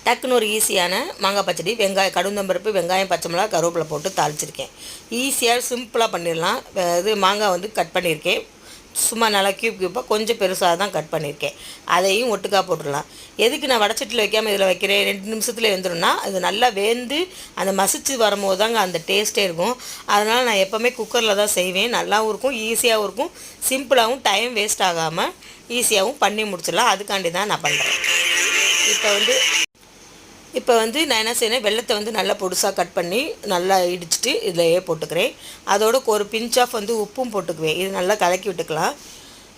டக்குன்னு ஒரு ஈஸியான மாங்காய் பச்சடி, வெங்காயம், கடுந்தம்பருப்பு, வெங்காயம், பச்சை மிளகா, கருவேப்பிலை போட்டு தாளிச்சிருக்கேன். ஈஸியாக சிம்பிளாக பண்ணிடலாம். இது மாங்காய் வந்து கட் பண்ணியிருக்கேன். சும்மா நல்லா க்யூப்பாக கொஞ்சம் பெருசாக தான் கட் பண்ணியிருக்கேன். அதையும் ஒட்டுக்காக போட்டுடலாம். எதுக்கு நான் வடச்சட்டியில் வைக்காமல் இதில் வைக்கிறேன், 2 நிமிஷத்தில் வெந்துடும்னா அது நல்லா வெந்து அந்த மசிச்சு வரும்போது தாங்க அந்த டேஸ்ட்டே இருக்கும். அதனால் நான் எப்போவுமே குக்கரில் தான் செய்வேன். நல்லாவும் இருக்கும், ஈஸியாகவும் இருக்கும், சிம்பிளாகவும், டைம் வேஸ்ட் ஆகாமல் ஈஸியாகவும் பண்ணி முடிச்சிடலாம். அதுக்காண்டி தான் நான் பண்ணுறேன். இப்போ வந்து நான் என்ன செய்யணும், வெல்லத்தை வந்து நல்லா பொடுசாக கட் பண்ணி நல்லா இடிச்சிட்டு இதிலையே போட்டுக்கிறேன். அதோட ஒரு பிஞ்ச் ஆஃப் வந்து உப்பும் போட்டுக்குவேன். இது நல்லா கலக்கி விட்டுக்கலாம்.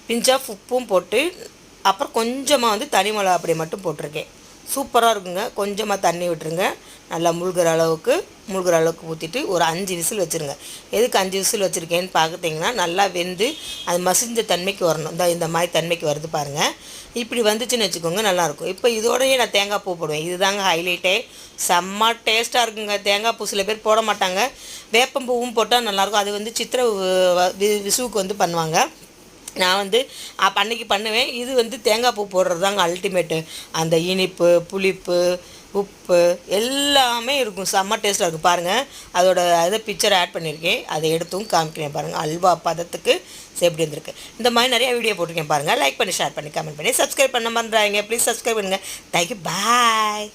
பிஞ்ச் ஆஃப் உப்பும் போட்டு அப்புறம் கொஞ்சமாக வந்து தனி மிளகா அப்படி மட்டும் போட்டிருக்கேன். சூப்பராக இருக்குங்க. கொஞ்சமாக தண்ணி விட்டுருங்க. நல்லா முழுகிற அளவுக்கு ஊற்றிட்டு ஒரு 5 விசில் வச்சுருங்க. எதுக்கு 5 விசில் வச்சுருக்கேன்னு பார்த்திங்கன்னா, நல்லா வெந்து அது மசிஞ்ச தன்மைக்கு வரணும். இந்த மாதிரி தன்மைக்கு வருது பாருங்கள். இப்படி வந்துச்சுன்னு வச்சுக்கோங்க, நல்லாயிருக்கும். இப்போ இதோடையே நான் தேங்காய் பூ போடுவேன். இதுதாங்க ஹைலைட்டே. செம்ம டேஸ்ட்டாக இருக்குங்க. தேங்காய் பூ சில பேர் போட மாட்டாங்க. வேப்பம்பூவும் போட்டால் நல்லாயிருக்கும். அது வந்து சித்திரை விசுவுக்கு வந்து பண்ணுவாங்க. நான் வந்து அன்னைக்கு பண்ணுவேன். இது வந்து தேங்காய் பூ போடுறது தாங்க அல்டிமேட்டு. அந்த இனிப்பு, புளிப்பு, உப்பு எல்லாமே இருக்கும். செம்ம டேஸ்ட்டாக இருக்கும் பாருங்கள். அதை பிக்சர் ஆட் பண்ணியிருக்கேன். அதை எடுத்தும் காமிக்கிறேன் பாருங்கள். அல்வா பதத்துக்கு எப்படி வந்திருக்கு. இந்த மாதிரி நிறையா வீடியோ போட்டிருக்கேன் பாருங்கள். லைக் பண்ணி, ஷேர் பண்ணி, கமெண்ட் பண்ணி, சப்ஸ்கிரைப் பண்ண மறந்துடாதீங்க. ப்ளீஸ் சப்ஸ்கிரைப் பண்ணுங்கள். தேங்க்யூ, பாய்.